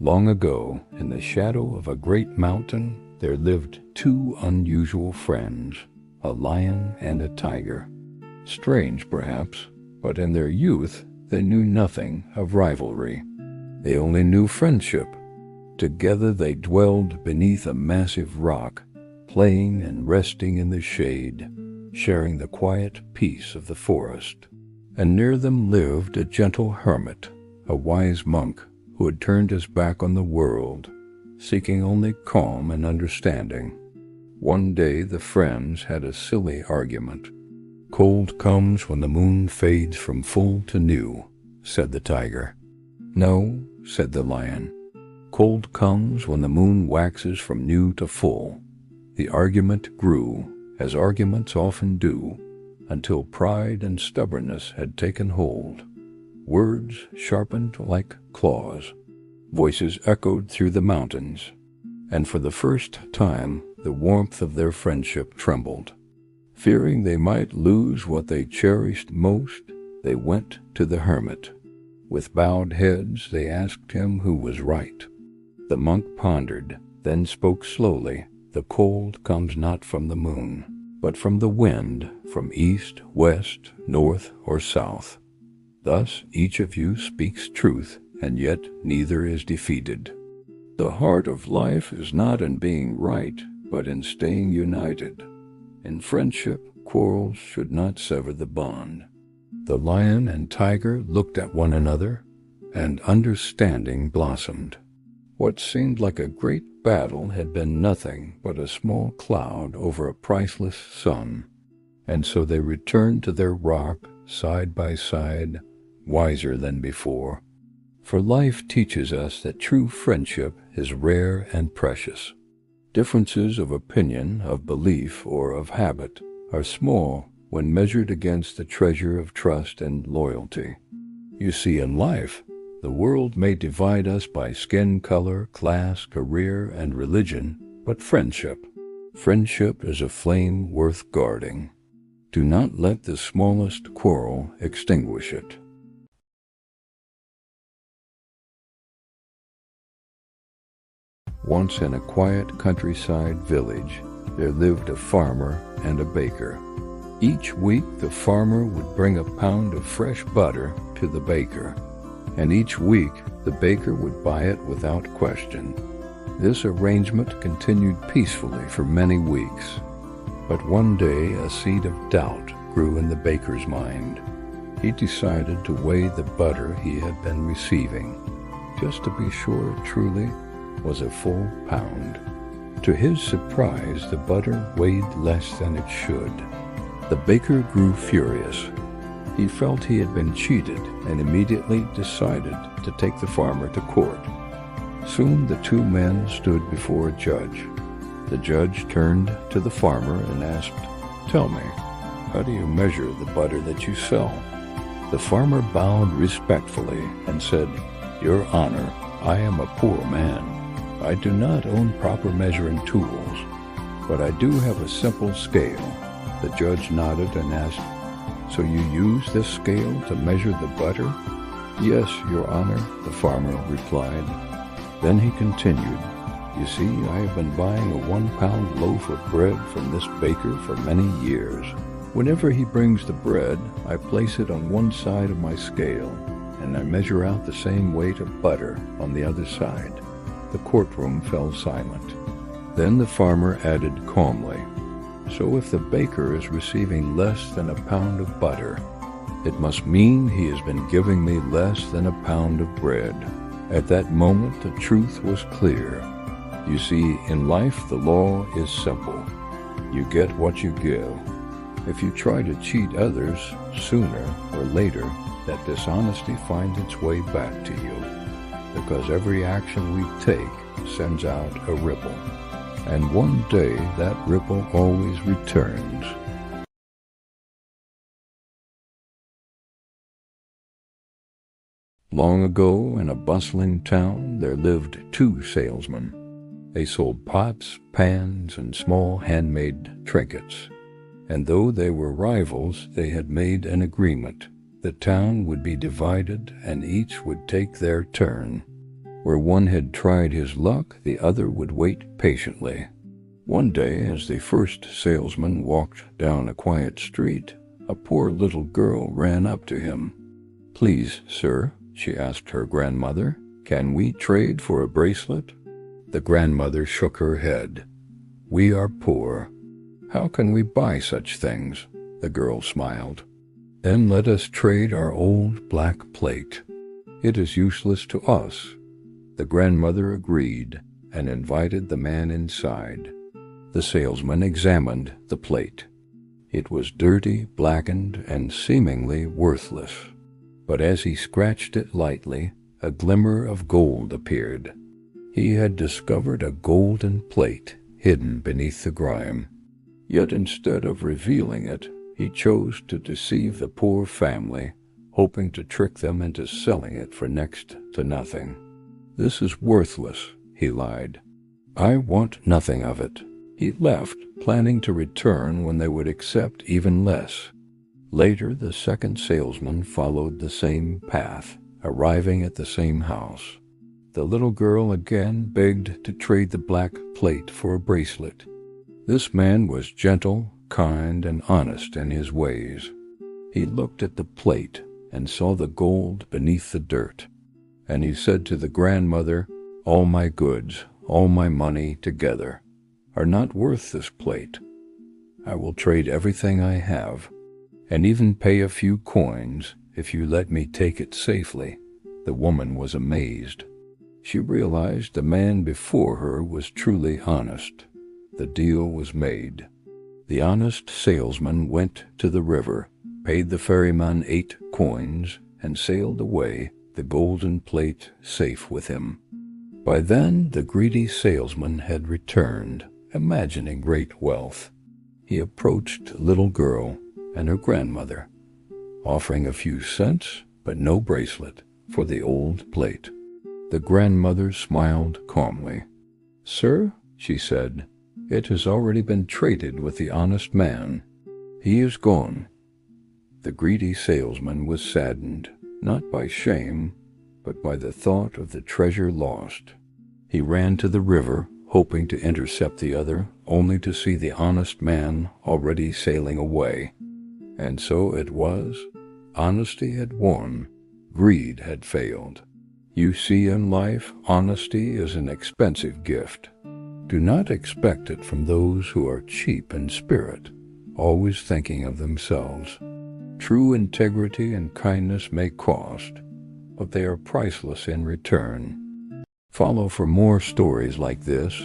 Long ago, in the shadow of a great mountain, there lived two unusual friends, a lion and a tiger. Strange, perhaps, but in their youth they knew nothing of rivalry. They only knew friendship. Together they dwelled beneath a massive rock, playing and resting in the shade, sharing the quiet peace of the forest. And near them lived a gentle hermit, a wise monk who had turned his back on the world, seeking only calm and understanding. One day the friends had a silly argument. "Cold comes when the moon fades from full to new," said the tiger. "No," said the lion. "Cold comes when the moon waxes from new to full." The argument grew, as arguments often do, until pride and stubbornness had taken hold. Words sharpened like claws. Voices echoed through the mountains, and for the first time the warmth of their friendship trembled. Fearing they might lose what they cherished most, they went to the hermit. With bowed heads they asked him who was right. The monk pondered, then spoke slowly. "The cold comes not from the moon, but from the wind, from east, west, north, or south. Thus each of you speaks truth, and yet neither is defeated. The heart of life is not in being right, but in staying united. In friendship, quarrels should not sever the bond." The lion and tiger looked at one another, and understanding blossomed. What seemed like a great battle had been nothing but a small cloud over a priceless sun, and so they returned to their rock side by side, wiser than before. For life teaches us that true friendship is rare and precious. Differences of opinion, of belief, or of habit are small when measured against the treasure of trust and loyalty. You see, in life, the world may divide us by skin color, class, career, and religion, but friendship is a flame worth guarding. Do not let the smallest quarrel extinguish it. Once in a quiet countryside village, there lived a farmer and a baker. Each week the farmer would bring a pound of fresh butter to the baker, and each week the baker would buy it without question. This arrangement continued peacefully for many weeks. But one day a seed of doubt grew in the baker's mind. He decided to weigh the butter he had been receiving, just to be sure it truly was a full pound. To his surprise, the butter weighed less than it should. The baker grew furious. He felt he had been cheated and immediately decided to take the farmer to court. Soon the two men stood before a judge. The judge turned to the farmer and asked, "Tell me, how do you measure the butter that you sell?" The farmer bowed respectfully and said, "Your Honor, I am a poor man. I do not own proper measuring tools, but I do have a simple scale." The judge nodded and asked, "So you use this scale to measure the butter?" "Yes, Your Honor," the farmer replied. Then he continued, "You see, I have been buying a 1-pound loaf of bread from this baker for many years. Whenever he brings the bread, I place it on one side of my scale, and I measure out the same weight of butter on the other side." The courtroom fell silent. Then the farmer added calmly, "So if the baker is receiving less than a pound of butter, it must mean he has been giving me less than a pound of bread." At that moment the truth was clear. You see, in life the law is simple. You get what you give. If you try to cheat others, sooner or later that dishonesty finds its way back to you, because every action we take sends out a ripple, and one day that ripple always returns. Long ago, in a bustling town, there lived two salesmen. They sold pots, pans, and small handmade trinkets. And though they were rivals, they had made an agreement. The town would be divided, and each would take their turn. Where one had tried his luck, the other would wait patiently. One day, as the first salesman walked down a quiet street, a poor little girl ran up to him. "Please, sir," she asked her grandmother, "can we trade for a bracelet?" The grandmother shook her head. "We are poor. How can we buy such things?" The girl smiled. "Then let us trade our old black plate. It is useless to us." The grandmother agreed and invited the man inside. The salesman examined the plate. It was dirty, blackened, and seemingly worthless. But as he scratched it lightly, a glimmer of gold appeared. He had discovered a golden plate hidden beneath the grime. Yet instead of revealing it, he chose to deceive the poor family, hoping to trick them into selling it for next to nothing. "This is worthless," he lied. "I want nothing of it." He left, planning to return when they would accept even less. Later, the second salesman followed the same path, arriving at the same house. The little girl again begged to trade the black plate for a bracelet. This man was gentle, kind, and honest in his ways. He looked at the plate and saw the gold beneath the dirt, and he said to the grandmother, "All my goods, all my money together, are not worth this plate. I will trade everything I have, and even pay a few coins if you let me take it safely." The woman was amazed. She realized the man before her was truly honest. The deal was made. The honest salesman went to the river, paid the ferryman 8 coins, and sailed away, the golden plate safe with him. By then, the greedy salesman had returned, imagining great wealth. He approached the little girl and her grandmother, offering a few cents, but no bracelet, for the old plate. The grandmother smiled calmly. "Sir," she said, "it has already been traded with the honest man. He is gone." The greedy salesman was saddened, not by shame, but by the thought of the treasure lost. He ran to the river, hoping to intercept the other, only to see the honest man already sailing away. And so it was. Honesty had won. Greed had failed. You see, in life, honesty is an expensive gift. Do not expect it from those who are cheap in spirit, always thinking of themselves. True integrity and kindness may cost, but they are priceless in return. Follow for more stories like this